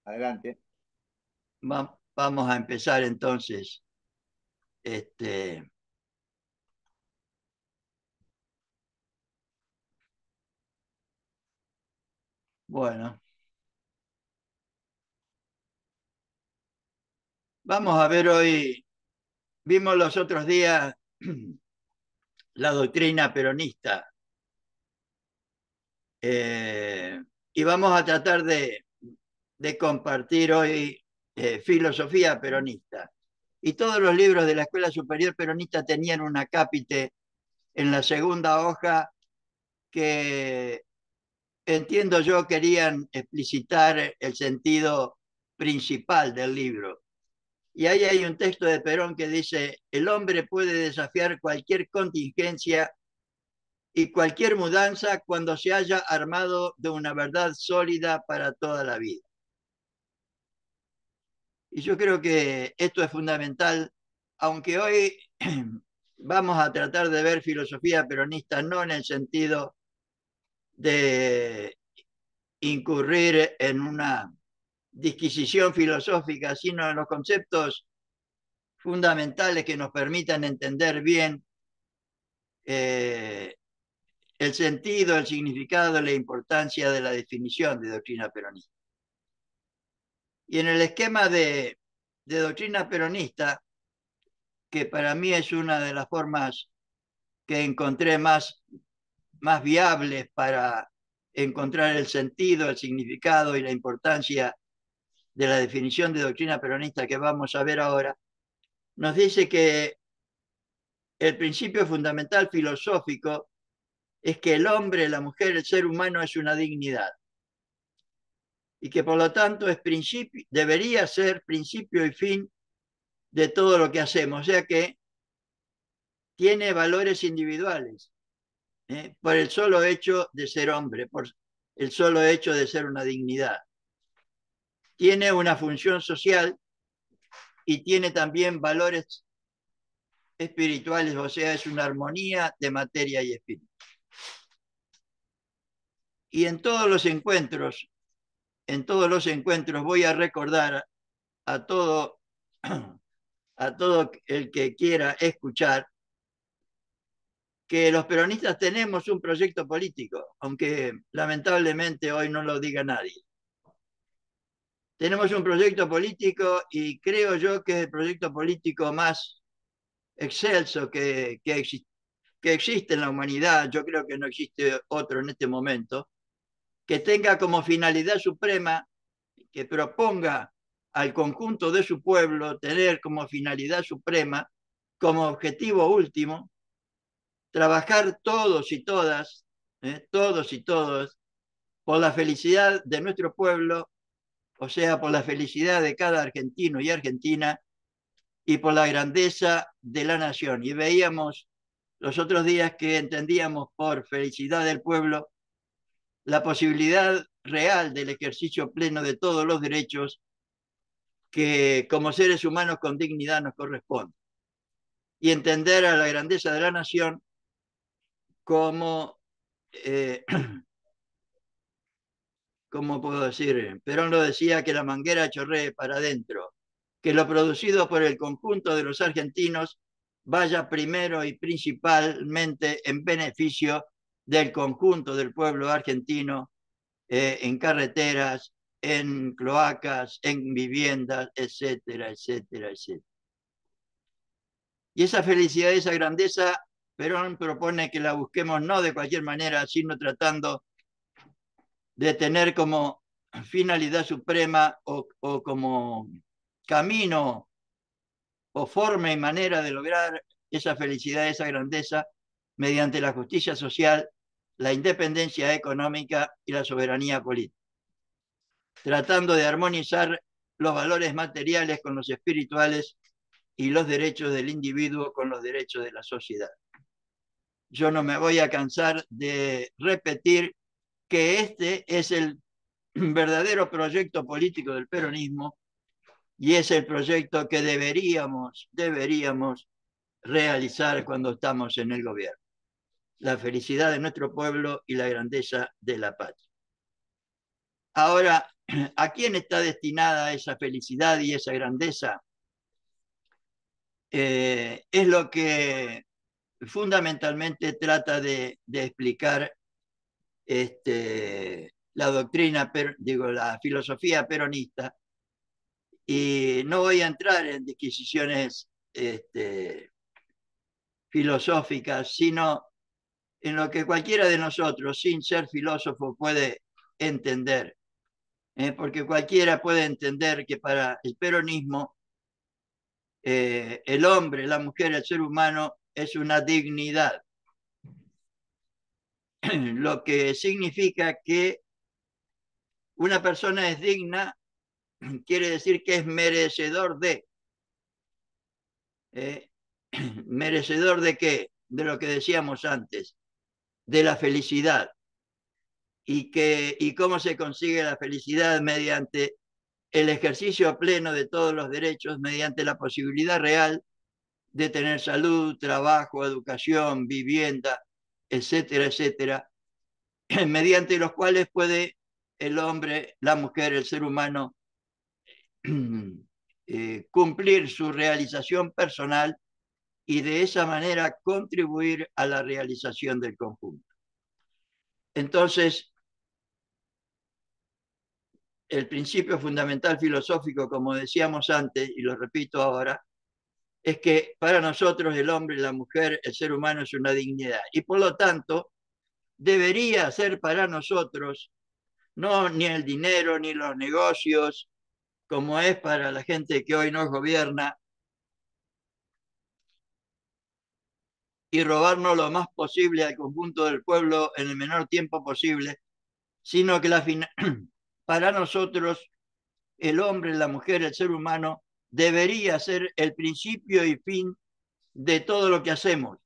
Adelante. Vamos a empezar entonces. Este, bueno, vamos a ver hoy, vimos los otros días la doctrina peronista eh, y vamos a tratar de compartir hoy filosofía peronista. Y todos los libros de la Escuela Superior Peronista tenían un acápite en la segunda hoja que entiendo yo querían explicitar el sentido principal del libro. Y ahí hay un texto de Perón que dice, el hombre puede desafiar cualquier contingencia y cualquier mudanza cuando se haya armado de una verdad sólida para toda la vida. Y yo creo que esto es fundamental, aunque hoy vamos a tratar de ver filosofía peronista no en el sentido de incurrir en una disquisición filosófica, sino en los conceptos fundamentales que nos permitan entender bien eh, el sentido, el significado, la importancia de la definición de doctrina peronista. Y en el esquema de doctrina peronista, que para mí es una de las formas que encontré más viables para encontrar el sentido, el significado y la importancia de la definición de doctrina peronista que vamos a ver ahora, nos dice que el principio fundamental filosófico es que el hombre, la mujer, el ser humano es una dignidad y que por lo tanto es debería ser principio y fin de todo lo que hacemos, o sea que tiene valores individuales por el solo hecho de ser hombre, por el solo hecho de ser una dignidad. Tiene una función social y tiene también valores espirituales, o sea, es una armonía de materia y espíritu. Y en todos los encuentros voy a recordar a todo, a todo el que quiera escuchar que los peronistas tenemos un proyecto político, aunque lamentablemente hoy no lo diga nadie. Tenemos un proyecto político y creo yo que es el proyecto político más excelso que existe en la humanidad. Yo creo que no existe otro en este momento que tenga como finalidad suprema, que proponga al conjunto de su pueblo tener como finalidad suprema, como objetivo último, trabajar todos y todos, por la felicidad de nuestro pueblo, o sea, por la felicidad de cada argentino y argentina y por la grandeza de la nación. Y veíamos los otros días que entendíamos por felicidad del pueblo la posibilidad real del ejercicio pleno de todos los derechos que como seres humanos con dignidad nos corresponde. Y entender a la grandeza de la nación como, ¿cómo puedo decir? Perón lo decía, que la manguera chorree para adentro, que lo producido por el conjunto de los argentinos vaya primero y principalmente en beneficio del conjunto del pueblo argentino en carreteras, en cloacas, en viviendas, etcétera, etcétera, etcétera. Y esa felicidad, esa grandeza, Perón propone que la busquemos no de cualquier manera, sino tratando de tener como finalidad suprema o como camino o forma y manera de lograr esa felicidad, esa grandeza, mediante la justicia social, la independencia económica y la soberanía política, tratando de armonizar los valores materiales con los espirituales y los derechos del individuo con los derechos de la sociedad. Yo no me voy a cansar de repetir que este es el verdadero proyecto político del peronismo y es el proyecto que deberíamos realizar cuando estamos en el gobierno. La felicidad de nuestro pueblo y la grandeza de la patria. Ahora, ¿A quién está destinada esa felicidad y esa grandeza? Es lo que fundamentalmente trata de explicar la doctrina, digo, la filosofía peronista, y no voy a entrar en disquisiciones filosóficas, sino en lo que cualquiera de nosotros, sin ser filósofo, puede entender. Porque cualquiera puede entender que para el peronismo el hombre, la mujer, el ser humano es una dignidad, lo que significa que una persona es digna, quiere decir que es merecedor de. ¿Eh? ¿Merecedor de qué? De lo que decíamos antes, de la felicidad. ¿Y cómo se consigue la felicidad? Mediante el ejercicio pleno de todos los derechos, mediante la posibilidad real de tener salud, trabajo, educación, vivienda, etcétera, etcétera, mediante los cuales puede el hombre, la mujer, el ser humano cumplir su realización personal y de esa manera contribuir a la realización del conjunto. Entonces, el principio fundamental filosófico, como decíamos antes, y lo repito ahora, es que para nosotros el hombre, la mujer, el ser humano es una dignidad. Y por lo tanto, debería ser para nosotros, no ni el dinero, ni los negocios, como es para la gente que hoy nos gobierna, y robarnos lo más posible al conjunto del pueblo en el menor tiempo posible, sino que para nosotros el hombre, la mujer, el ser humano debería ser el principio y fin de todo lo que hacemos,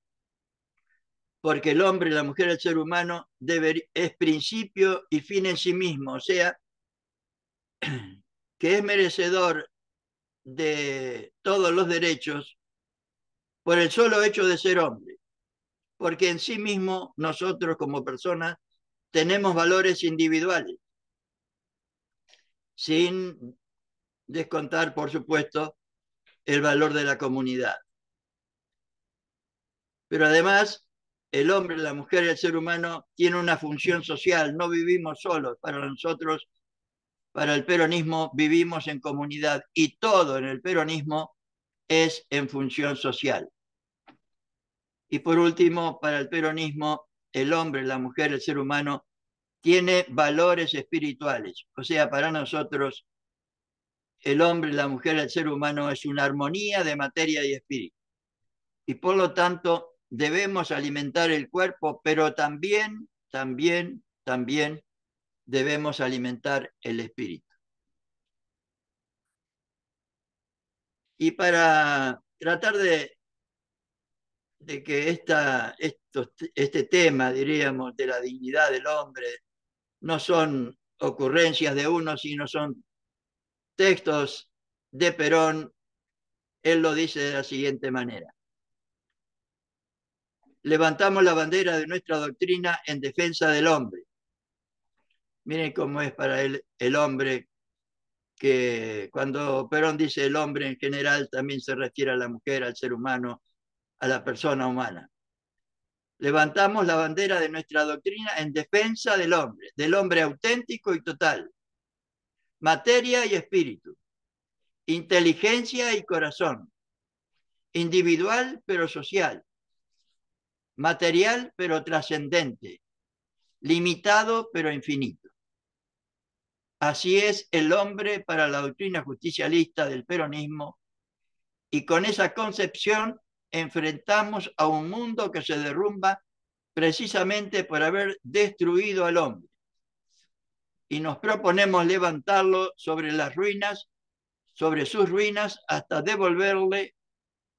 porque el hombre, la mujer, el ser humano es principio y fin en sí mismo, o sea, que es merecedor de todos los derechos por el solo hecho de ser hombre, porque en sí mismo nosotros como personas tenemos valores individuales, sin descontar, por supuesto, el valor de la comunidad. Pero además, el hombre, la mujer y el ser humano tienen una función social, no vivimos solos. Para nosotros, para el peronismo, vivimos en comunidad y todo en el peronismo es en función social. Y por último, para el peronismo, el hombre, la mujer, el ser humano tiene valores espirituales. O sea, para nosotros, el hombre, la mujer, el ser humano es una armonía de materia y espíritu. Y por lo tanto, debemos alimentar el cuerpo, pero también debemos alimentar el espíritu. Y para tratar de que este tema, diríamos, de la dignidad del hombre, no son ocurrencias de uno, sino son textos de Perón, él lo dice de la siguiente manera. Levantamos la bandera de nuestra doctrina en defensa del hombre. Miren cómo es para él el hombre, que cuando Perón dice el hombre en general también se refiere a la mujer, al ser humano, a la persona humana. Levantamos la bandera de nuestra doctrina en defensa del hombre auténtico y total, materia y espíritu, inteligencia y corazón, individual pero social, material pero trascendente, limitado pero infinito. Así es el hombre para la doctrina justicialista del peronismo, y con esa concepción enfrentamos a un mundo que se derrumba precisamente por haber destruido al hombre. Y nos proponemos levantarlo sobre las ruinas, sobre sus ruinas, hasta devolverle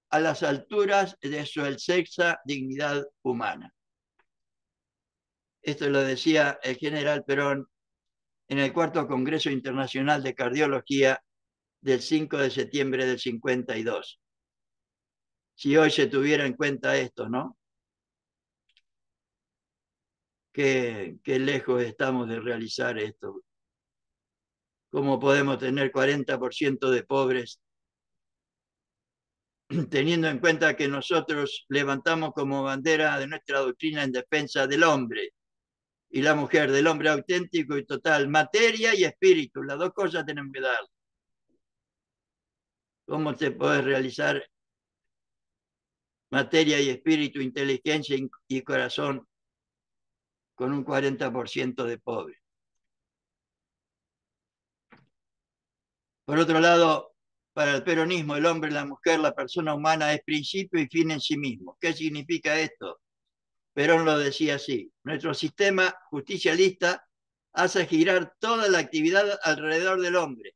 a las alturas de su excelsa dignidad humana. Esto lo decía el general Perón en el cuarto Congreso Internacional de Cardiología del 5 de septiembre del 52. Si hoy se tuviera en cuenta esto, ¿no? Qué lejos estamos de realizar esto. ¿Cómo podemos tener 40% de pobres teniendo en cuenta que nosotros levantamos como bandera de nuestra doctrina en defensa del hombre y la mujer, del hombre auténtico y total, materia y espíritu, las dos cosas tenemos que dar? ¿Cómo se puede realizar materia y espíritu, inteligencia y corazón con un 40% de pobres? Por otro lado, para el peronismo, el hombre, la mujer, la persona humana es principio y fin en sí mismo. ¿Qué significa esto? Perón lo decía así: nuestro sistema justicialista hace girar toda la actividad alrededor del hombre,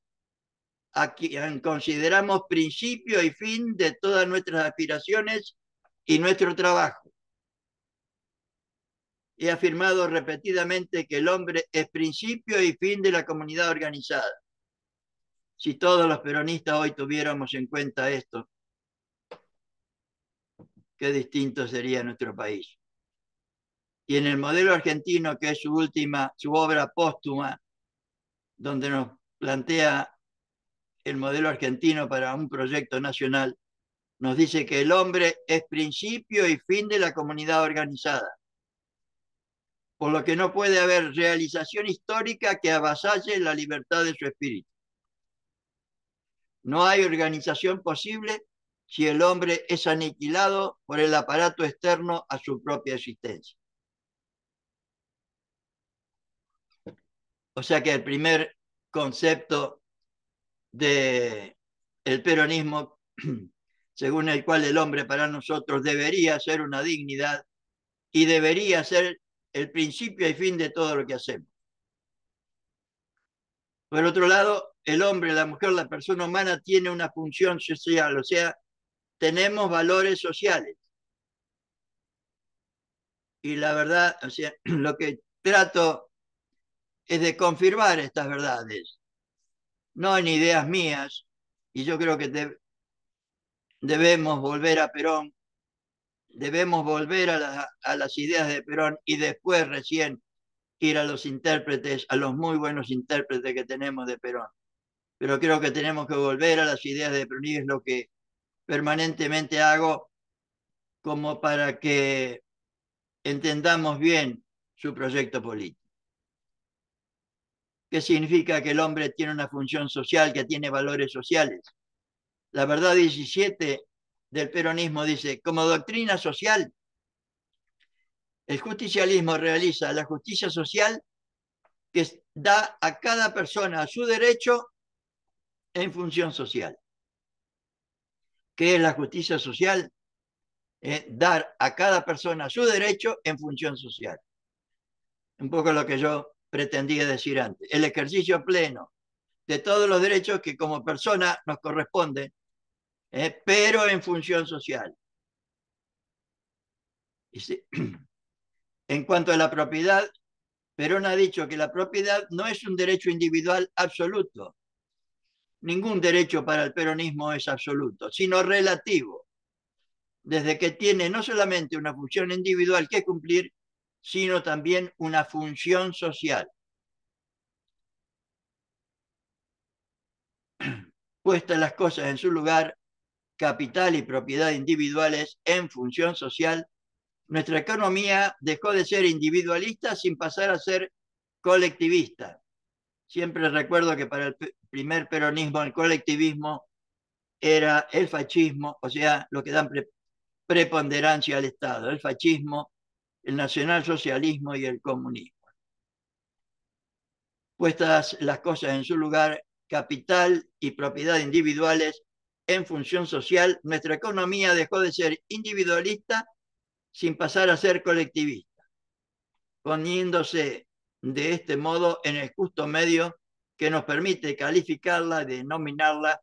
a quien consideramos principio y fin de todas nuestras aspiraciones y nuestro trabajo. He afirmado repetidamente que el hombre es principio y fin de la comunidad organizada. Si todos los peronistas hoy tuviéramos en cuenta esto, qué distinto sería nuestro país. Y en el modelo argentino, que es su obra póstuma, donde nos plantea el modelo argentino para un proyecto nacional, nos dice que el hombre es principio y fin de la comunidad organizada, por lo que no puede haber realización histórica que avasalle la libertad de su espíritu. No hay organización posible si el hombre es aniquilado por el aparato externo a su propia existencia. O sea que el primer concepto del peronismo, según el cual el hombre para nosotros debería ser una dignidad y debería ser el principio y fin de todo lo que hacemos. Por otro lado, el hombre, la mujer, la persona humana tiene una función social, o sea, tenemos valores sociales. Y la verdad, o sea, lo que trato es de confirmar estas verdades, no en ideas mías, y yo creo que debemos volver a Perón, debemos volver a las ideas de Perón y después recién ir a los intérpretes, a los muy buenos intérpretes que tenemos de Perón. Pero creo que tenemos que volver a las ideas de Perón y es lo que permanentemente hago como para que entendamos bien su proyecto político. ¿Qué significa que el hombre tiene una función social, que tiene valores sociales? La verdad 17 del peronismo dice: como doctrina social, el justicialismo realiza la justicia social que da a cada persona su derecho en función social. ¿Qué es la justicia social? Dar a cada persona su derecho en función social. Un poco lo que yo pretendía decir antes. El ejercicio pleno de todos los derechos que como persona nos corresponden, pero en función social. En cuanto a la propiedad, Perón ha dicho que la propiedad no es un derecho individual absoluto. Ningún derecho para el peronismo es absoluto, sino relativo, desde que tiene no solamente una función individual que cumplir, sino también una función social. Puestas las cosas en su lugar, capital y propiedad individuales en función social, nuestra economía dejó de ser individualista sin pasar a ser colectivista. Siempre recuerdo que para el primer peronismo el colectivismo era el fascismo, o sea, lo que dan preponderancia al Estado, el fascismo, el nacionalsocialismo y el comunismo. Puestas las cosas en su lugar, capital y propiedad individuales en función social, nuestra economía dejó de ser individualista sin pasar a ser colectivista, poniéndose de este modo en el justo medio que nos permite calificarla y denominarla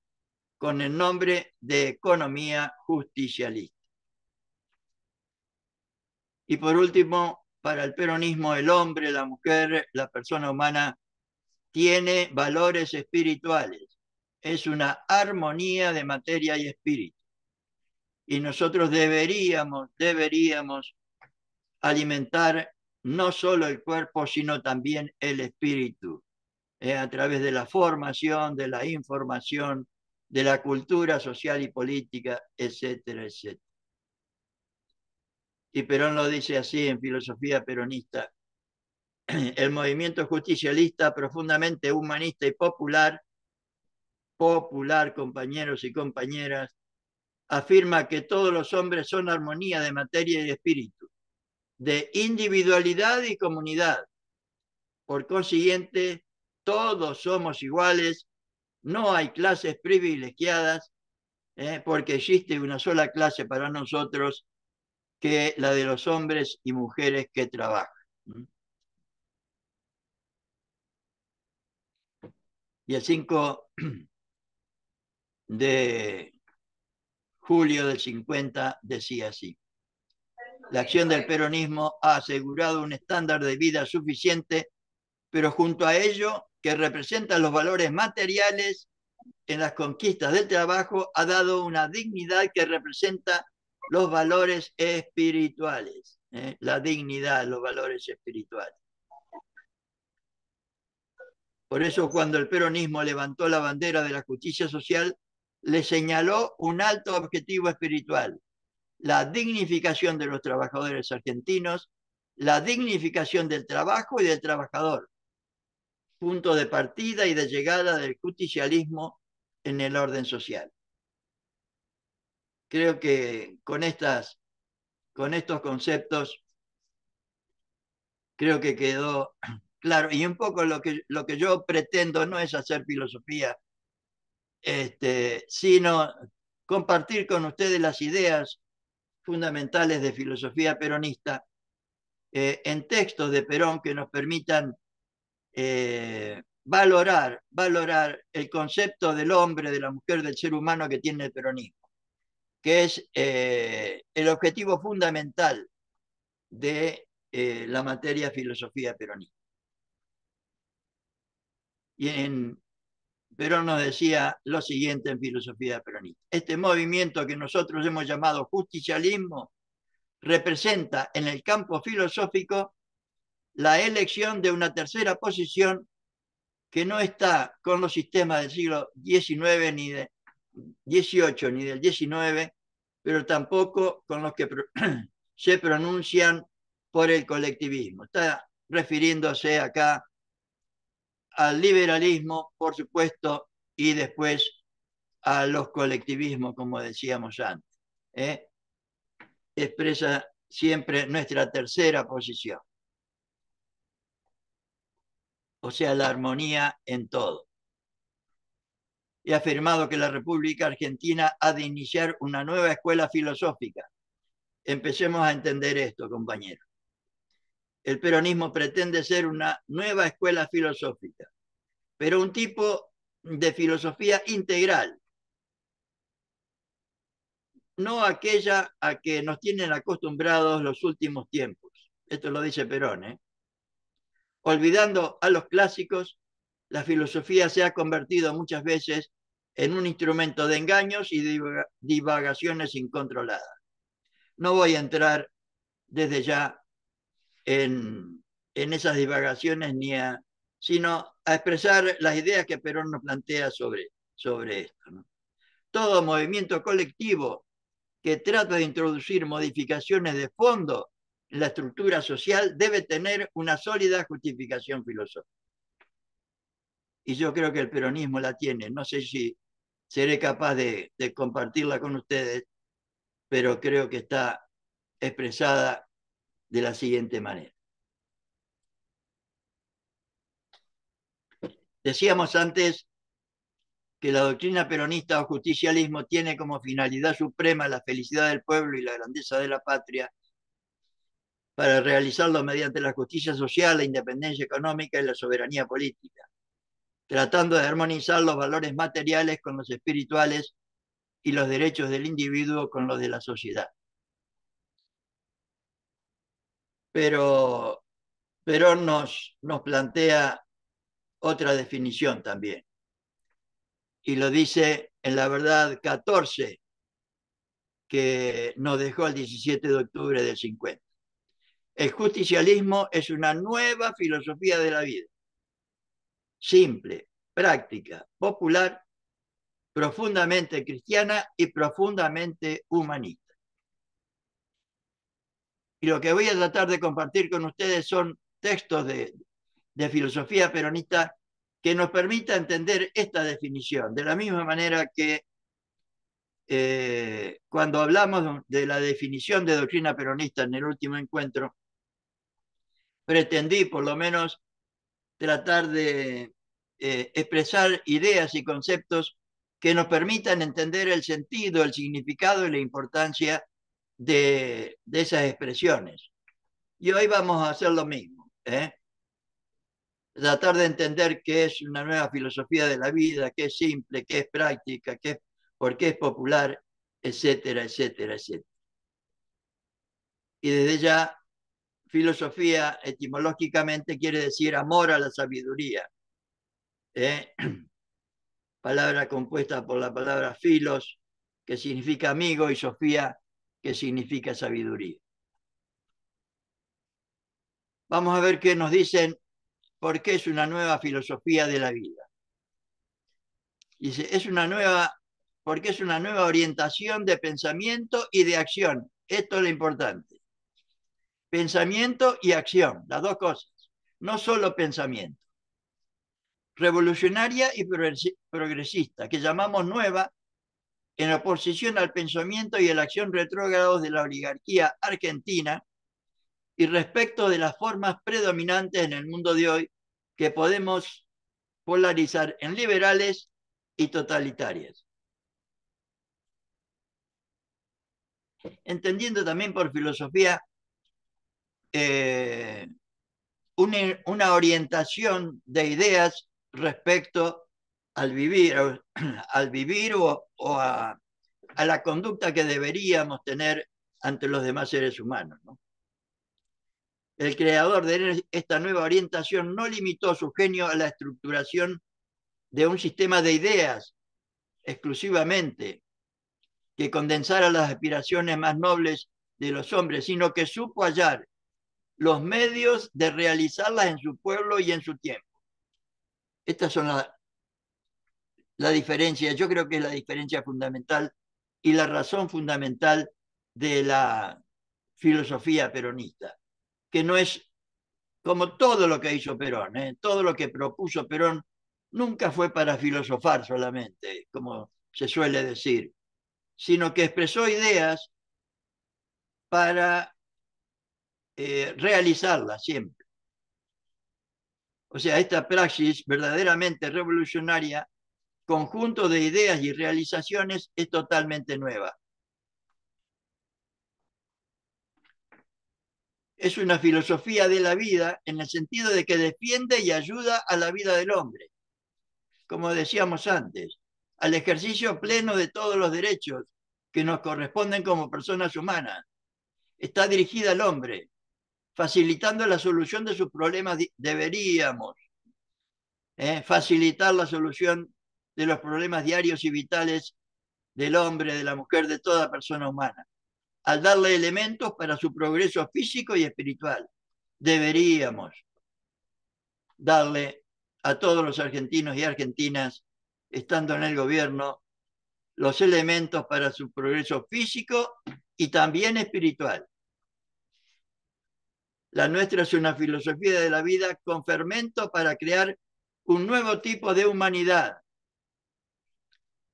con el nombre de economía justicialista. Y por último, para el peronismo, el hombre, la mujer, la persona humana tiene valores espirituales. Es una armonía de materia y espíritu. Y nosotros deberíamos alimentar no solo el cuerpo, sino también el espíritu. a través de la formación, de la información, de la cultura social y política, etcétera, etcétera. Y Perón lo dice así en Filosofía Peronista: el movimiento justicialista, profundamente humanista y popular, compañeros y compañeras, afirma que todos los hombres son armonía de materia y espíritu, de individualidad y comunidad. Por consiguiente, todos somos iguales, no hay clases privilegiadas, porque existe una sola clase para nosotros, que la de los hombres y mujeres que trabajan. Y el 5 de julio del 50 decía así: la acción del peronismo ha asegurado un estándar de vida suficiente, pero junto a ello, que representa los valores materiales en las conquistas del trabajo, ha dado una dignidad que representa los valores espirituales. La dignidad, los valores espirituales. Por eso, cuando el peronismo levantó la bandera de la justicia social, le señaló un alto objetivo espiritual: la dignificación de los trabajadores argentinos, la dignificación del trabajo y del trabajador, punto de partida y de llegada del justicialismo en el orden social. Creo que con estos conceptos, creo que quedó claro. Y un poco lo que yo pretendo no es hacer filosofía, sino compartir con ustedes las ideas fundamentales de filosofía peronista, en textos de Perón que nos permitan valorar el concepto del hombre, de la mujer, del ser humano que tiene el peronismo, que es el objetivo fundamental de la materia filosofía peronista. Y Perón nos decía lo siguiente en filosofía peronista: este movimiento que nosotros hemos llamado justicialismo representa en el campo filosófico la elección de una tercera posición que no está con los sistemas del siglo XIX ni del XVIII ni del XIX, pero tampoco con los que se pronuncian por el colectivismo. Está refiriéndose acá al liberalismo, por supuesto, y después a los colectivismos, como decíamos antes. Expresa siempre nuestra tercera posición, o sea, la armonía en todo. He afirmado que la República Argentina ha de iniciar una nueva escuela filosófica. Empecemos a entender esto, compañeros. El peronismo pretende ser una nueva escuela filosófica, pero un tipo de filosofía integral, no aquella a que nos tienen acostumbrados los últimos tiempos. Esto lo dice Perón. Olvidando a los clásicos, la filosofía se ha convertido muchas veces en un instrumento de engaños y divagaciones incontroladas. No voy a entrar desde ya en esas divagaciones, sino a expresar las ideas que Perón nos plantea sobre esto, ¿no? Todo movimiento colectivo que trata de introducir modificaciones de fondo en la estructura social debe tener una sólida justificación filosófica. Y yo creo que el peronismo la tiene. No sé si seré capaz de compartirla con ustedes, pero creo que está expresada de la siguiente manera. Decíamos antes que la doctrina peronista o justicialismo tiene como finalidad suprema la felicidad del pueblo y la grandeza de la patria, para realizarlo mediante la justicia social, la independencia económica y la soberanía política, tratando de armonizar los valores materiales con los espirituales y los derechos del individuo con los de la sociedad. Pero Perón nos plantea otra definición también, y lo dice en La Verdad 14, que nos dejó el 17 de octubre del 50. El justicialismo es una nueva filosofía de la vida. simple, práctica, popular, profundamente cristiana y profundamente humanista. Y lo que voy a tratar de compartir con ustedes son textos de filosofía peronista que nos permita entender esta definición, de la misma manera que cuando hablamos de la definición de doctrina peronista en el último encuentro, pretendí por lo menos tratar de expresar ideas y conceptos que nos permitan entender el sentido, el significado y la importancia de esas expresiones. Y hoy vamos a hacer lo mismo, tratar de entender qué es una nueva filosofía de la vida, qué es simple, qué es práctica, por qué es popular, etcétera, etcétera, etcétera. Y desde ya, filosofía etimológicamente quiere decir amor a la sabiduría, palabra compuesta por la palabra filos, que significa amigo, y sofía, que significa sabiduría. Vamos a ver qué nos dicen por qué es una nueva filosofía de la vida. Dice, porque es una nueva orientación de pensamiento y de acción. Esto es lo importante. Pensamiento y acción, las dos cosas. No solo pensamiento. Revolucionaria y progresista, que llamamos nueva en oposición al pensamiento y a la acción retrógrados de la oligarquía argentina y respecto de las formas predominantes en el mundo de hoy que podemos polarizar en liberales y totalitarias. Entendiendo también por filosofía una orientación de ideas respecto al vivir o a la conducta que deberíamos tener ante los demás seres humanos, ¿no? El creador de esta nueva orientación no limitó su genio a la estructuración de un sistema de ideas exclusivamente que condensara las aspiraciones más nobles de los hombres, sino que supo hallar los medios de realizarlas en su pueblo y en su tiempo. Estas son la diferencia, yo creo que es la diferencia fundamental y la razón fundamental de la filosofía peronista, que no es como todo lo que hizo Perón, todo lo que propuso Perón nunca fue para filosofar solamente, como se suele decir, sino que expresó ideas para realizarlas siempre. O sea, esta praxis verdaderamente revolucionaria, conjunto de ideas y realizaciones, es totalmente nueva. Es una filosofía de la vida en el sentido de que defiende y ayuda a la vida del hombre, como decíamos antes, al ejercicio pleno de todos los derechos que nos corresponden como personas humanas. Está dirigida al hombre, facilitando la solución de sus problemas. Deberíamos facilitar la solución de los problemas diarios y vitales del hombre, de la mujer, de toda persona humana, al darle elementos para su progreso físico y espiritual. Deberíamos darle a todos los argentinos y argentinas, estando en el gobierno, los elementos para su progreso físico y también espiritual. La nuestra es una filosofía de la vida con fermento para crear un nuevo tipo de humanidad,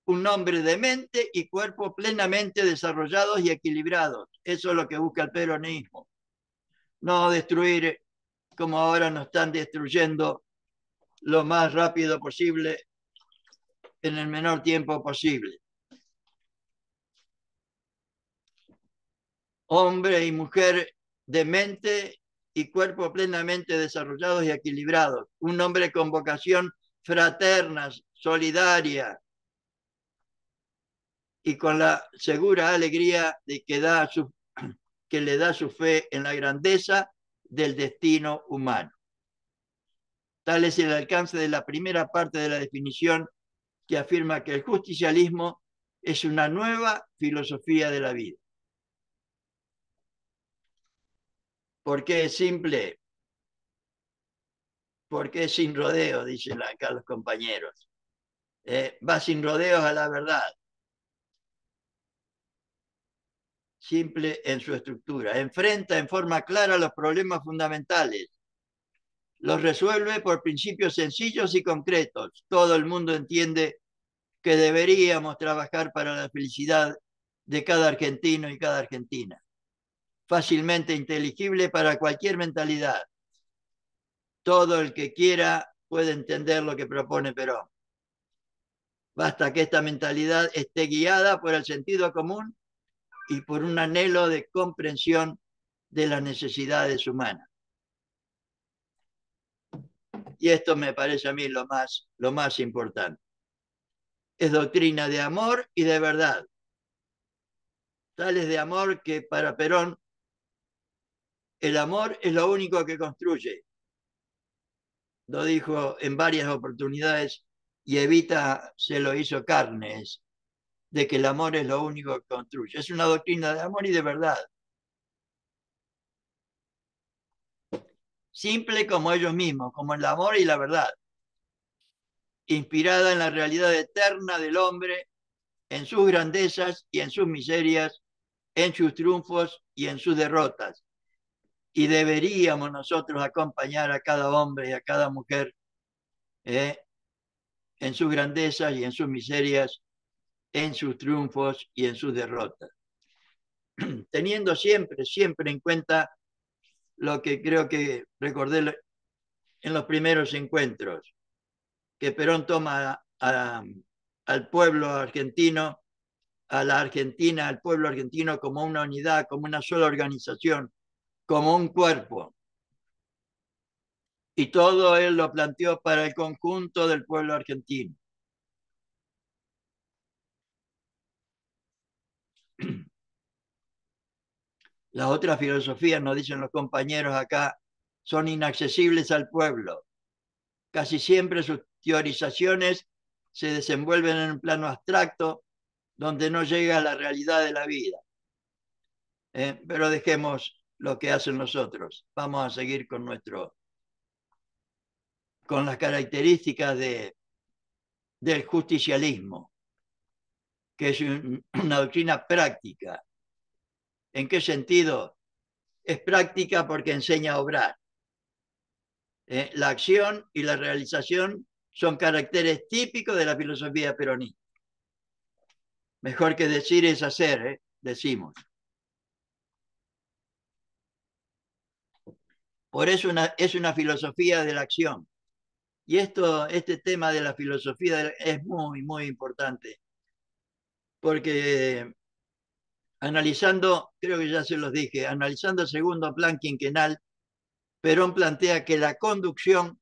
un hombre de mente y cuerpo plenamente desarrollados y equilibrados. Eso es lo que busca el peronismo. No destruir como ahora nos están destruyendo lo más rápido posible en el menor tiempo posible. Hombre y mujer de mente y cuerpo plenamente desarrollados y equilibrados. Un hombre con vocación fraterna, solidaria y con la segura alegría de que le da su fe en la grandeza del destino humano. Tal es el alcance de la primera parte de la definición que afirma que el justicialismo es una nueva filosofía de la vida. ¿Por qué es simple? porque es sin rodeos, dicen acá los compañeros. Va sin rodeos a la verdad, simple en su estructura. Enfrenta en forma clara los problemas fundamentales. Los resuelve por principios sencillos y concretos. Todo el mundo entiende que deberíamos trabajar para la felicidad de cada argentino y cada argentina. Fácilmente inteligible para cualquier mentalidad. Todo el que quiera puede entender lo que propone Perón. Basta que esta mentalidad esté guiada por el sentido común y por un anhelo de comprensión de las necesidades humanas. Y esto me parece a mí lo más importante. Es doctrina de amor y de verdad. Tales de amor que para Perón el amor es lo único que construye. Lo dijo en varias oportunidades y Evita se lo hizo carnes, de que el amor es lo único que construye. Es una doctrina de amor y de verdad. Simple como ellos mismos, como el amor y la verdad. Inspirada en la realidad eterna del hombre, en sus grandezas y en sus miserias, en sus triunfos y en sus derrotas. Y deberíamos nosotros acompañar a cada hombre y a cada mujer en sus grandezas y en sus miserias, en sus triunfos y en sus derrotas. Teniendo siempre, siempre en cuenta lo que creo que recordé en los primeros encuentros, que Perón toma al pueblo argentino, a la Argentina, al pueblo argentino como una unidad, como una sola organización, como un cuerpo. Y todo él lo planteó para el conjunto del pueblo argentino. Las otras filosofías, nos dicen los compañeros acá, son inaccesibles al pueblo. Casi siempre sus teorizaciones se desenvuelven en un plano abstracto donde no llega a la realidad de la vida. Pero dejemos lo que hacen los otros. Vamos a seguir con con las características del justicialismo, que es una doctrina práctica. ¿En qué sentido? Es práctica porque enseña a obrar. La acción y la realización son caracteres típicos de la filosofía peronista. Mejor que decir es hacer, decimos. Por eso es una filosofía de la acción. Y este tema de la filosofía es muy, muy importante, porque analizando, creo que ya se los dije, analizando el segundo plan quinquenal, Perón plantea que la conducción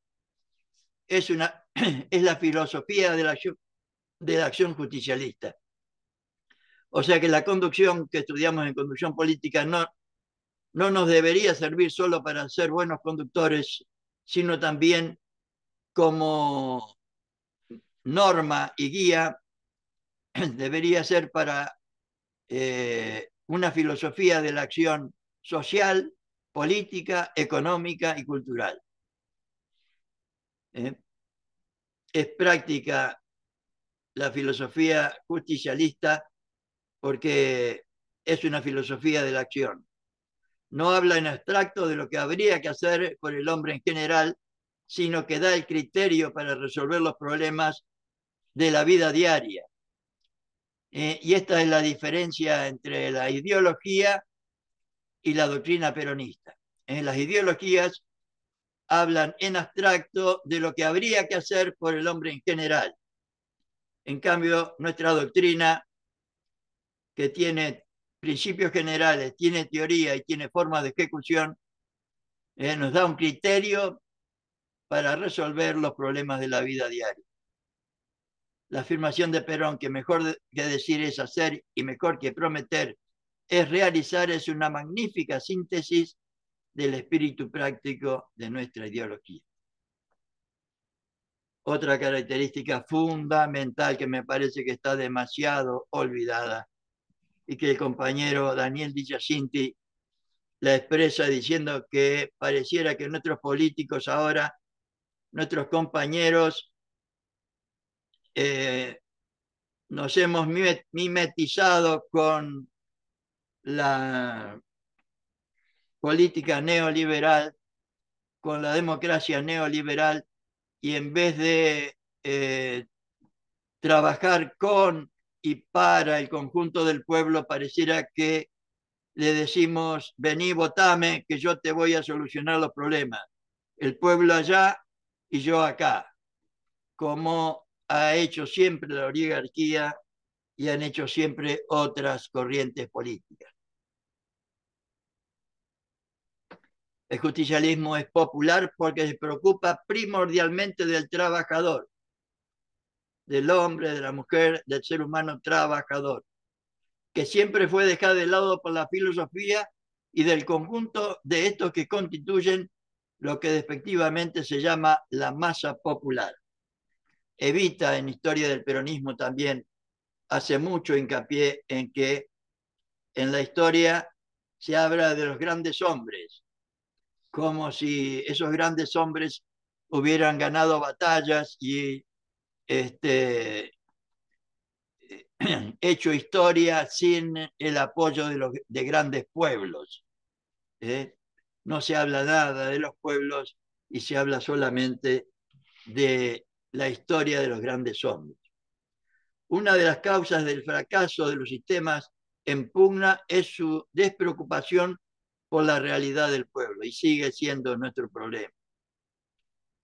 es, es la filosofía de la acción justicialista. O sea que la conducción que estudiamos en conducción política no nos debería servir solo para ser buenos conductores, sino también como norma y guía, debería ser para una filosofía de la acción social, política, económica y cultural. Es práctica la filosofía justicialista porque es una filosofía de la acción. No habla en abstracto de lo que habría que hacer por el hombre en general, sino que da el criterio para resolver los problemas de la vida diaria. Y esta es la diferencia entre la ideología y la doctrina peronista. Las ideologías hablan en abstracto de lo que habría que hacer por el hombre en general. En cambio, nuestra doctrina, que tiene principios generales, tiene teoría y tiene formas de ejecución, nos da un criterio para resolver los problemas de la vida diaria. La afirmación de Perón, que mejor que decir es hacer y mejor que prometer es realizar, es una magnífica síntesis del espíritu práctico de nuestra ideología. Otra característica fundamental que me parece que está demasiado olvidada y que el compañero Daniel Di Giacinti la expresa diciendo que pareciera que nuestros políticos ahora nuestros compañeros nos hemos mimetizado con la política neoliberal, con la democracia neoliberal, y en vez de trabajar con y para el conjunto del pueblo, pareciera que le decimos, vení, votame, que yo te voy a solucionar los problemas. El pueblo allá y yo acá, como ha hecho siempre la oligarquía y han hecho siempre otras corrientes políticas. El justicialismo es popular porque se preocupa primordialmente del trabajador, del hombre, de la mujer, del ser humano trabajador, que siempre fue dejado de lado por la filosofía y del conjunto de estos que constituyen lo que despectivamente se llama la masa popular. Evita, en Historia del Peronismo también, hace mucho hincapié en que en la historia se habla de los grandes hombres, como si esos grandes hombres hubieran ganado batallas y hecho historia sin el apoyo de grandes pueblos. ¿Eh? No se habla nada de los pueblos y se habla solamente de la historia de los grandes hombres. Una de las causas del fracaso de los sistemas en pugna es su despreocupación por la realidad del pueblo, y sigue siendo nuestro problema.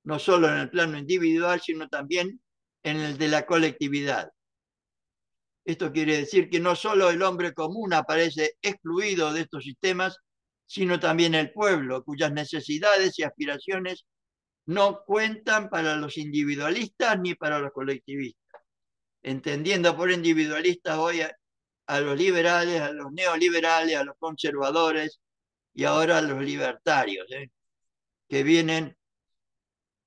No solo en el plano individual, sino también en el de la colectividad. Esto quiere decir que no solo el hombre común aparece excluido de estos sistemas, sino también el pueblo, cuyas necesidades y aspiraciones no cuentan para los individualistas ni para los colectivistas. Entendiendo por individualistas hoy a los liberales, a los neoliberales, a los conservadores y ahora a los libertarios, que vienen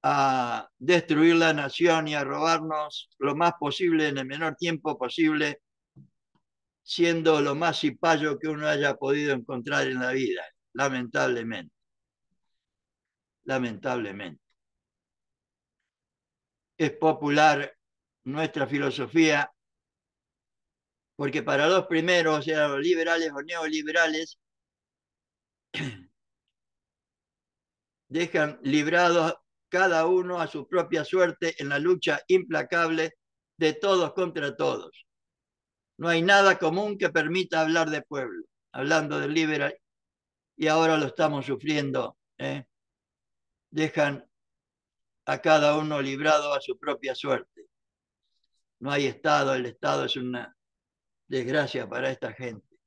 a destruir la nación y a robarnos lo más posible en el menor tiempo posible, siendo lo más cipayo que uno haya podido encontrar en la vida, lamentablemente. Lamentablemente. Es popular nuestra filosofía porque para los primeros, o sea, los liberales o neoliberales, dejan librados cada uno a su propia suerte en la lucha implacable de todos contra todos. No hay nada común que permita hablar de pueblo, hablando del liberal, y ahora lo estamos sufriendo. Dejan a cada uno librado a su propia suerte. No hay Estado, el Estado es una desgracia para esta gente.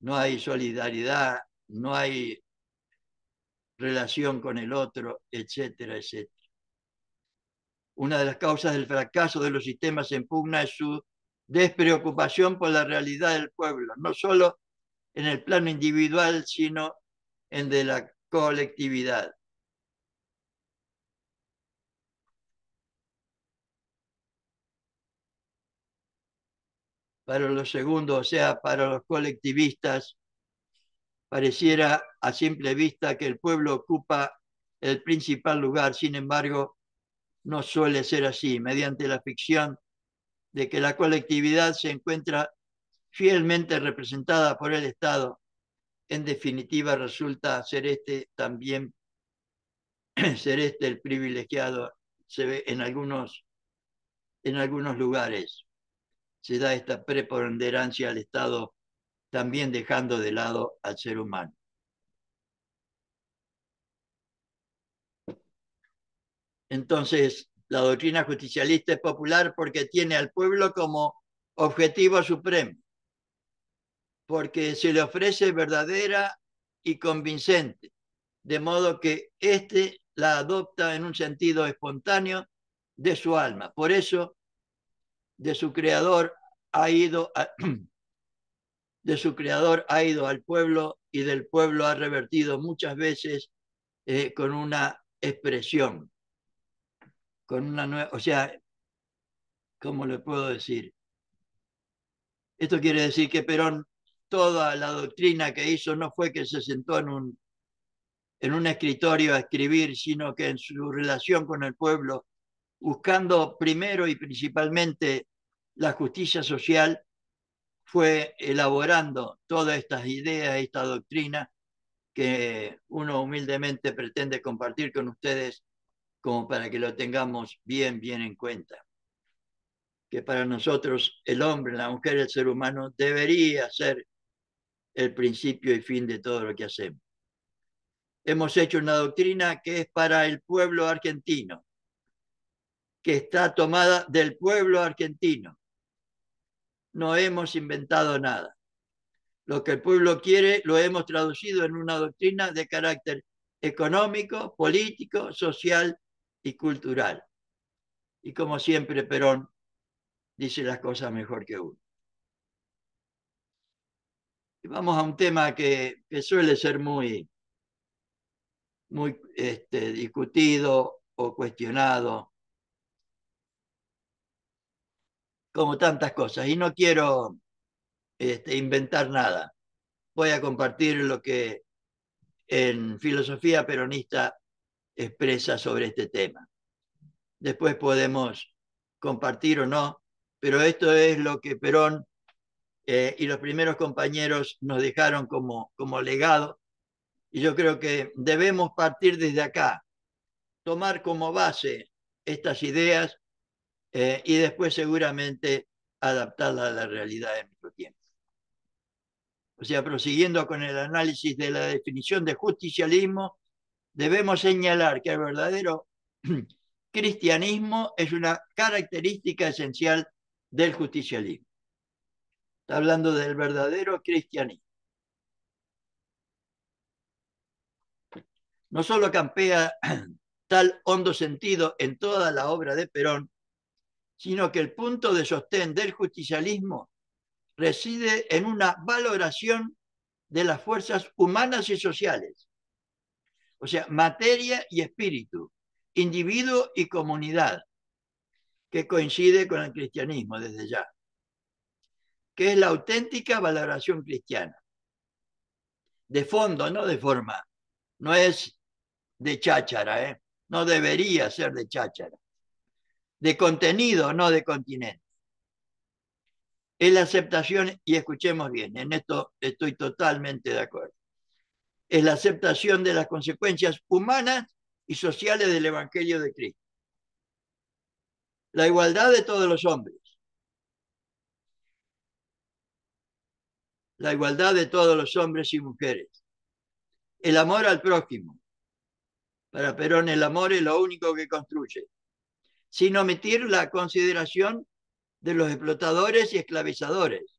No hay solidaridad, no hay relación con el otro, etcétera, etcétera. Una de las causas del fracaso de los sistemas en pugna es su despreocupación por la realidad del pueblo, no solo en el plano individual, sino en de la colectividad. Para los segundos, o sea, para los colectivistas, pareciera a simple vista que el pueblo ocupa el principal lugar. Sin embargo, no suele ser así. Mediante la ficción de que la colectividad se encuentra fielmente representada por el Estado, en definitiva resulta ser este también, ser este el privilegiado. Se ve en algunos lugares, se da esta preponderancia al Estado, también dejando de lado al ser humano. Entonces, la doctrina justicialista es popular porque tiene al pueblo como objetivo supremo, porque se le ofrece verdadera y convincente, de modo que éste la adopta en un sentido espontáneo de su alma. Por eso, de su creador ha ido de su creador ha ido al pueblo y del pueblo ha revertido muchas veces con una expresión, con una nueva, o sea, ¿cómo le puedo decir? Esto quiere decir que Perón, toda la doctrina que hizo no fue que se sentó en un escritorio a escribir, sino que en su relación con el pueblo, buscando primero y principalmente la justicia social, fue elaborando todas estas ideas, esta doctrina que uno humildemente pretende compartir con ustedes como para que lo tengamos bien, bien en cuenta. Que para nosotros el hombre, la mujer, el ser humano debería ser el principio y fin de todo lo que hacemos. Hemos hecho una doctrina que es para el pueblo argentino, que está tomada del pueblo argentino. No hemos inventado nada. Lo que el pueblo quiere lo hemos traducido en una doctrina de carácter económico, político, social y cultural. Y como siempre, Perón dice las cosas mejor que uno. Y vamos a un tema que suele ser muy discutido o cuestionado, como tantas cosas. Y no quiero inventar nada. Voy a compartir lo que en filosofía peronista expresa sobre este tema. Después podemos compartir o no, pero esto es lo que Perón y los primeros compañeros nos dejaron como legado. Y yo creo que debemos partir desde acá, tomar como base estas ideas y después seguramente adaptarlas a la realidad de nuestro tiempo. O sea, prosiguiendo con el análisis de la definición de justicialismo, debemos señalar que el verdadero cristianismo es una característica esencial del justicialismo. Está hablando del verdadero cristianismo. No solo campea tal hondo sentido en toda la obra de Perón, sino que el punto de sostén del justicialismo reside en una valoración de las fuerzas humanas y sociales, o sea, materia y espíritu, individuo y comunidad, que coincide con el cristianismo desde ya, que es la auténtica valoración cristiana, de fondo, no de forma, no es de cháchara, no debería ser de cháchara, de contenido, no de continente. Es la aceptación, y escuchemos bien, en esto estoy totalmente de acuerdo, es la aceptación de las consecuencias humanas y sociales del Evangelio de Cristo. La igualdad de todos los hombres, la igualdad de todos los hombres y mujeres, el amor al prójimo. Para Perón el amor es lo único que construye, sin omitir la consideración de los explotadores y esclavizadores.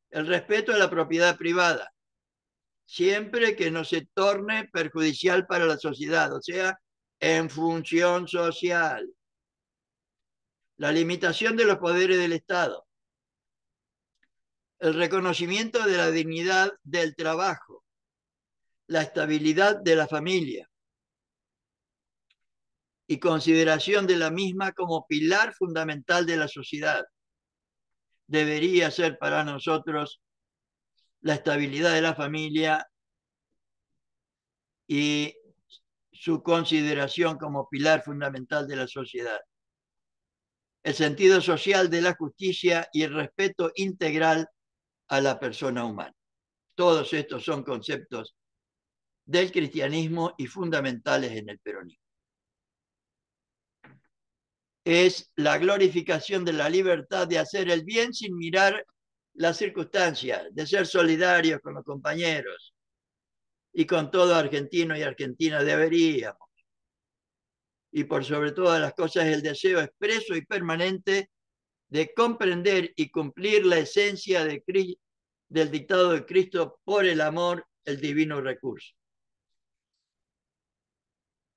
El respeto a la propiedad privada, siempre que no se torne perjudicial para la sociedad, o sea, en función social. La limitación de los poderes del Estado, el reconocimiento de la dignidad del trabajo, la estabilidad de la familia y consideración de la misma como pilar fundamental de la sociedad. Debería ser para nosotros la estabilidad de la familia y su consideración como pilar fundamental de la sociedad. El sentido social de la justicia y el respeto integral a la persona humana. Todos estos son conceptos del cristianismo y fundamentales en el peronismo. Es la glorificación de la libertad de hacer el bien sin mirar las circunstancias, de ser solidarios con los compañeros y con todo argentino y argentina deberíamos. Y por sobre todas las cosas el deseo expreso y permanente de comprender y cumplir la esencia del dictado de Cristo por el amor, el divino recurso.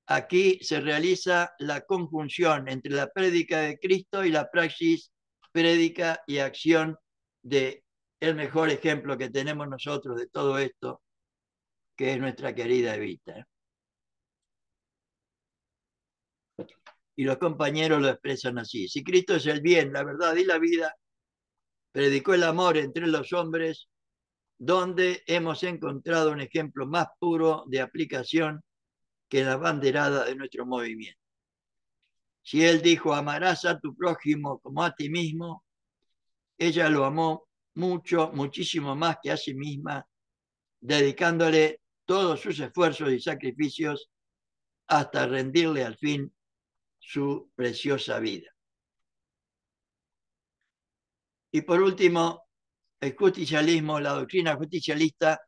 Aquí se realiza la conjunción entre la prédica de Cristo y la praxis, prédica y acción de el mejor ejemplo que tenemos nosotros de todo esto, que es nuestra querida Evita. Y los compañeros lo expresan así. Si Cristo es el bien, la verdad y la vida, predicó el amor entre los hombres, donde hemos encontrado un ejemplo más puro de aplicación que la banderada de nuestro movimiento. Si él dijo, amarás a tu prójimo como a ti mismo, ella lo amó mucho, muchísimo más que a sí misma, dedicándole todos sus esfuerzos y sacrificios hasta rendirle al fin su preciosa vida. Y por último, el justicialismo, la doctrina justicialista,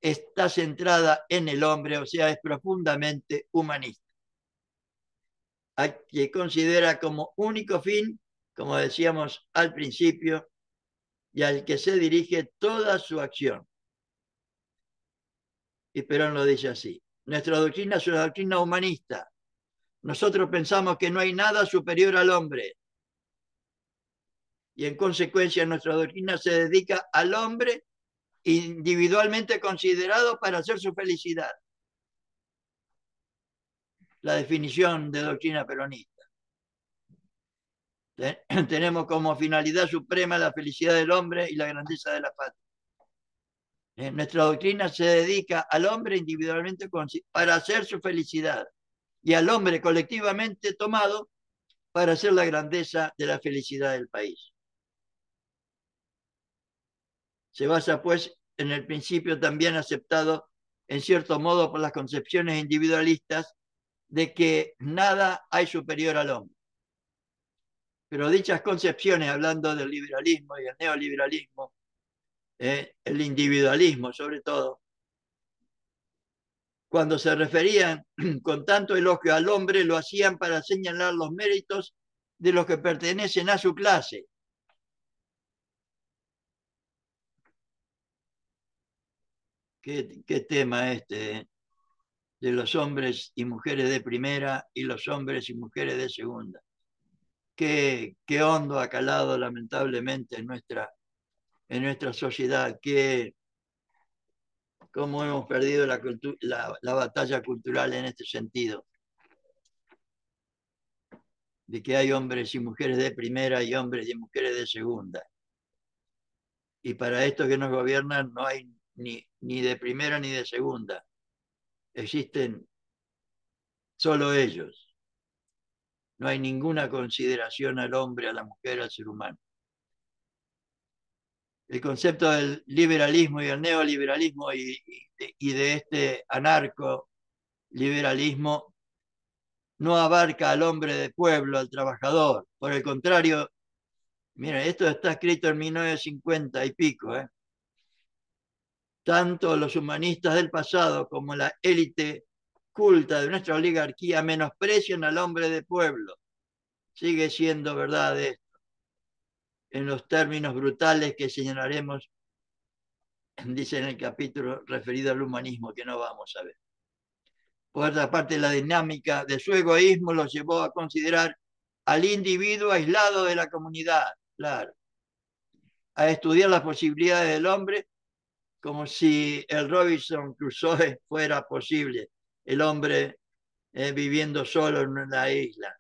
está centrada en el hombre, o sea, es profundamente humanista. Que considera como único fin, como decíamos al principio, y al que se dirige toda su acción. Y Perón lo dice así. Nuestra doctrina es una doctrina humanista. Nosotros pensamos que no hay nada superior al hombre. Y en consecuencia nuestra doctrina se dedica al hombre individualmente considerado para hacer su felicidad. La definición de doctrina peronista. Tenemos como finalidad suprema la felicidad del hombre y la grandeza de la patria. Nuestra doctrina se dedica al hombre individualmente para hacer su felicidad y al hombre colectivamente tomado para hacer la grandeza de la felicidad del país. Se basa, pues, en el principio también aceptado, en cierto modo, por las concepciones individualistas de que nada hay superior al hombre. Pero dichas concepciones, hablando del liberalismo y el neoliberalismo, el individualismo sobre todo, cuando se referían con tanto elogio al hombre, lo hacían para señalar los méritos de los que pertenecen a su clase. ¿Qué tema este? De los hombres y mujeres de primera y los hombres y mujeres de segunda. Qué hondo ha calado lamentablemente en nuestra sociedad, cómo hemos perdido la batalla cultural en este sentido, de que hay hombres y mujeres de primera y hombres y mujeres de segunda. Y para estos que nos gobiernan no hay ni de primera ni de segunda. Existen solo ellos. No hay ninguna consideración al hombre, a la mujer, al ser humano. El concepto del liberalismo y el neoliberalismo y de este anarco-liberalismo no abarca al hombre de pueblo, al trabajador. Por el contrario, miren, esto está escrito en 1950 y pico. Tanto los humanistas del pasado como la élite culta de nuestra oligarquía menosprecian al hombre de pueblo. Sigue siendo verdad esto, en los términos brutales que señalaremos, dice en el capítulo referido al humanismo, que no vamos a ver. Por otra parte, la dinámica de su egoísmo los llevó a considerar al individuo aislado de la comunidad, claro, a estudiar las posibilidades del hombre como si el Robinson Crusoe fuera posible, el hombre viviendo solo en una isla,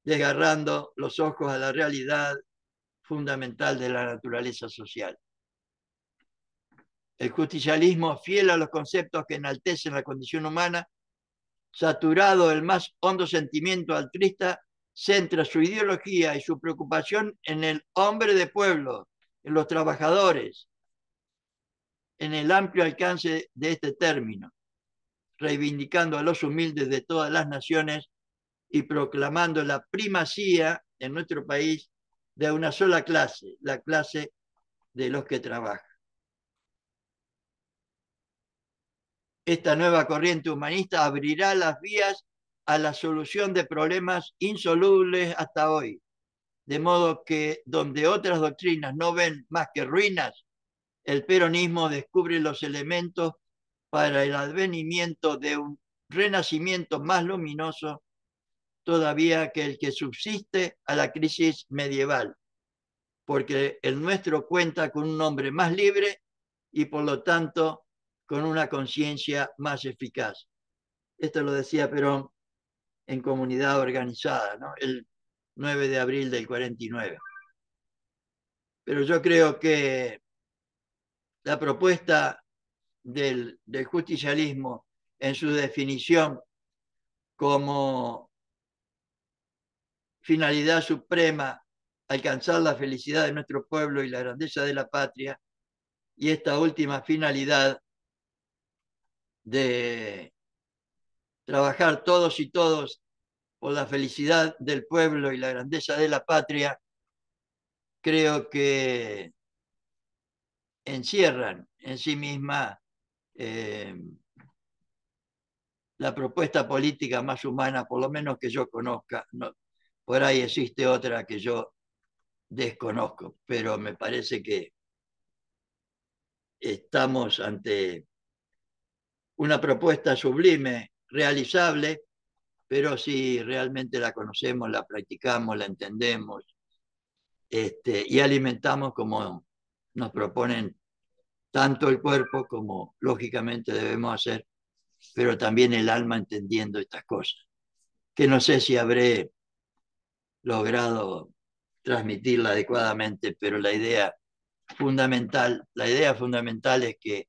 desgarrando los ojos a la realidad fundamental de la naturaleza social. El justicialismo, fiel a los conceptos que enaltecen la condición humana, saturado del más hondo sentimiento altruista, centra su ideología y su preocupación en el hombre de pueblo, en los trabajadores, en el amplio alcance de este término, reivindicando a los humildes de todas las naciones y proclamando la primacía en nuestro país de una sola clase, la clase de los que trabajan. Esta nueva corriente humanista abrirá las vías a la solución de problemas insolubles hasta hoy, de modo que donde otras doctrinas no ven más que ruinas, el peronismo descubre los elementos para el advenimiento de un renacimiento más luminoso todavía que el que subsiste a la crisis medieval, porque el nuestro cuenta con un hombre más libre y por lo tanto con una conciencia más eficaz. Esto lo decía Perón en Comunidad Organizada, ¿no? El 9 de abril del 49. Pero yo creo que la propuesta del justicialismo en su definición como finalidad suprema alcanzar la felicidad de nuestro pueblo y la grandeza de la patria, y esta última finalidad de trabajar todos y todos por la felicidad del pueblo y la grandeza de la patria, creo que encierran en sí misma eh, la propuesta política más humana, por lo menos que yo conozca. No, por ahí existe otra que yo desconozco, pero me parece que estamos ante una propuesta sublime, realizable, pero si realmente la conocemos, la practicamos, la entendemos, y alimentamos como nos proponen tanto el cuerpo como lógicamente debemos hacer, pero también el alma entendiendo estas cosas, que no sé si habré logrado transmitirla adecuadamente, pero la idea fundamental es que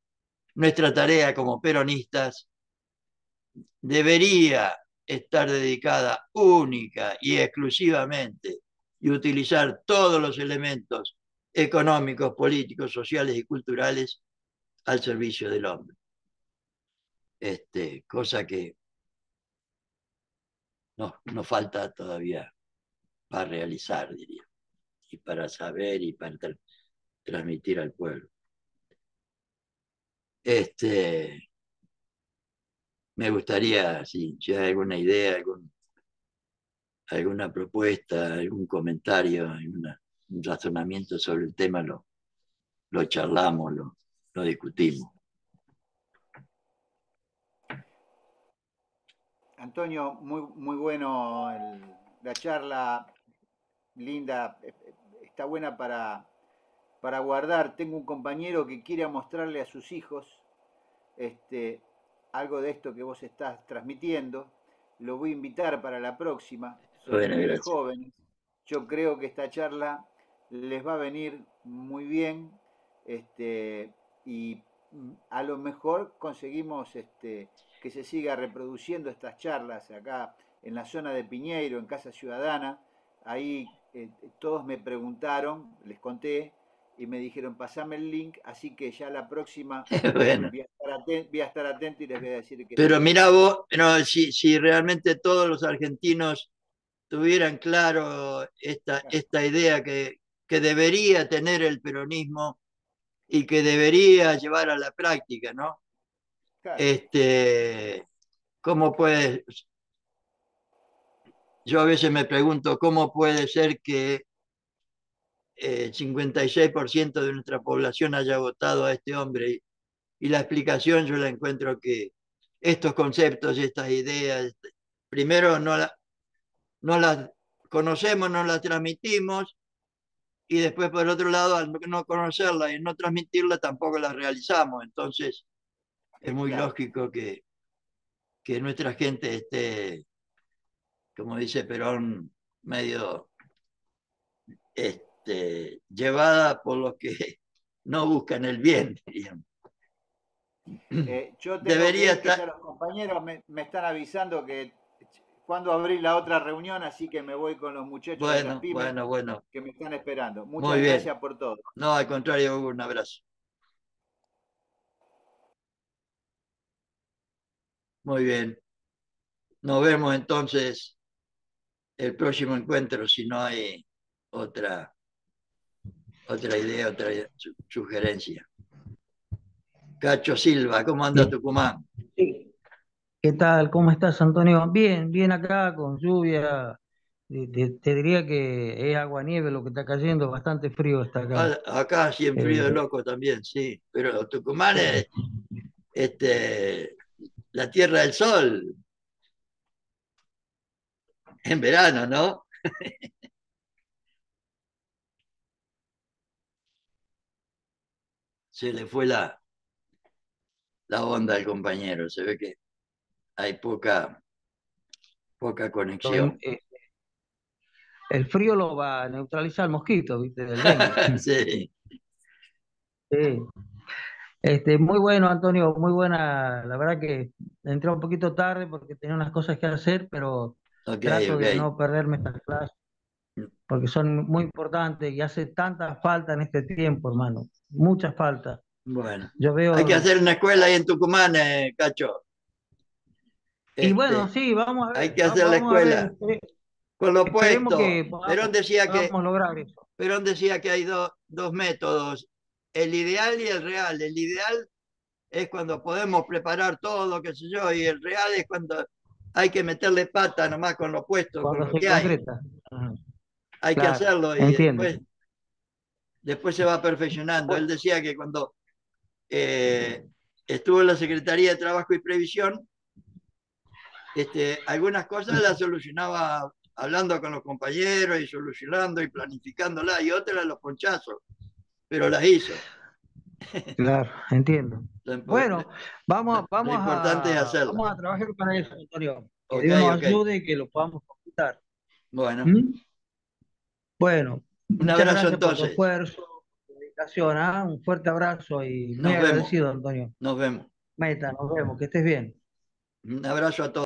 nuestra tarea como peronistas debería estar dedicada única y exclusivamente y utilizar todos los elementos económicos, políticos, sociales y culturales al servicio del hombre. Cosa que nos falta todavía para realizar, diría, y para saber y para transmitir al pueblo. Me gustaría, si hay alguna idea, alguna propuesta, algún comentario, un razonamiento sobre el tema, lo charlamos, lo discutimos. Antonio, muy bueno la charla, linda, está buena para guardar. Tengo un compañero que quiere mostrarle a sus hijos este, algo de esto que vos estás transmitiendo. Lo voy a invitar para la próxima. Son Bueno, muy gracias. jóvenes. Yo creo que esta charla les va a venir muy bien y a lo mejor conseguimos que se siga reproduciendo estas charlas acá en la zona de Piñeiro, en Casa Ciudadana. Ahí todos me preguntaron, les conté, y me dijeron, pasame el link, así que ya la próxima Bueno, voy a estar atento y les voy a decir que pero sí. mira vos, no, si realmente todos los argentinos tuvieran claro esta idea que debería tener el peronismo y que debería llevar a la práctica, ¿no? Claro, Este, ¿cómo puede? Yo a veces me pregunto cómo puede ser que el 56% de nuestra población haya votado a este hombre, y la explicación yo la encuentro que estos conceptos y estas ideas, primero no las conocemos, no las transmitimos, y después por otro lado, al no conocerlas y no transmitirlas, tampoco las realizamos. Entonces es muy claro. lógico que nuestra gente esté, como dice Perón, medio llevada por los que no buscan el bien, digamos. Yo tengo que Debería ir, que estar, ya los compañeros me están avisando que cuando abrir la otra reunión, así que me voy con los muchachos de las bueno, pymes bueno, bueno, que me están esperando. muy Muchas bien. gracias por todo. No, al contrario, Hugo, un abrazo. Muy bien. Nos vemos entonces el próximo encuentro, si no hay otra, otra idea, otra sugerencia. Cacho Silva, ¿cómo anda Bien. Tucumán? Sí. ¿Qué tal? ¿Cómo estás, Antonio? Bien, bien acá, con lluvia. Te diría que es agua-nieve lo que está cayendo, bastante frío está acá. Acá sí en frío de Eh, loco también, sí, pero Tucumán sí. es la tierra del sol en verano, ¿no? Se le fue la onda al compañero, se ve que hay poca Lo conexión. ven- eh, el frío lo va a neutralizar el mosquito, ¿viste? Del dengue. Sí. Sí. Muy bueno, Antonio, muy buena. La verdad que entré un poquito tarde porque tenía unas cosas que hacer, pero Ok, trato ok. de no perderme estas clases porque son muy importantes y hace tanta falta en este tiempo, hermano. Mucha falta. Bueno, Yo hay que veo, hacer una escuela ahí en Tucumán, Cacho. y bueno, Este, sí, vamos a hay ver, que hacer la vamos a ver, escuela. Con lo esperemos que opuesto, podamos lograr eso. Perón decía que hay dos métodos, el ideal y el real. El ideal es cuando podemos preparar todo, qué sé yo, y el real es cuando hay que meterle pata nomás con lo opuesto, con Cuando lo se que hay. concreta. Ajá, Hay que claro, hacerlo y entiendo. después se va perfeccionando. Él Bueno, decía que cuando eh, estuvo en la Secretaría de Trabajo y Previsión, algunas cosas las solucionaba hablando con los compañeros y solucionando y planificándolas, y otras los ponchazos, pero las hizo. claro, entiendo. Lo, Bueno, lo importante es hacerlas. vamos a trabajar para eso, Antonio. Que Ok, Dios nos ok. ayude y que lo podamos completar. Bueno, ¿Mm? Bueno, un muchas abrazo gracias por tu entonces. esfuerzo, tu dedicación, ¿ah? Un fuerte abrazo y muy Nos vemos. agradecido, Antonio. Nos vemos. Meta, nos vemos, que estés bien. Un abrazo a todos.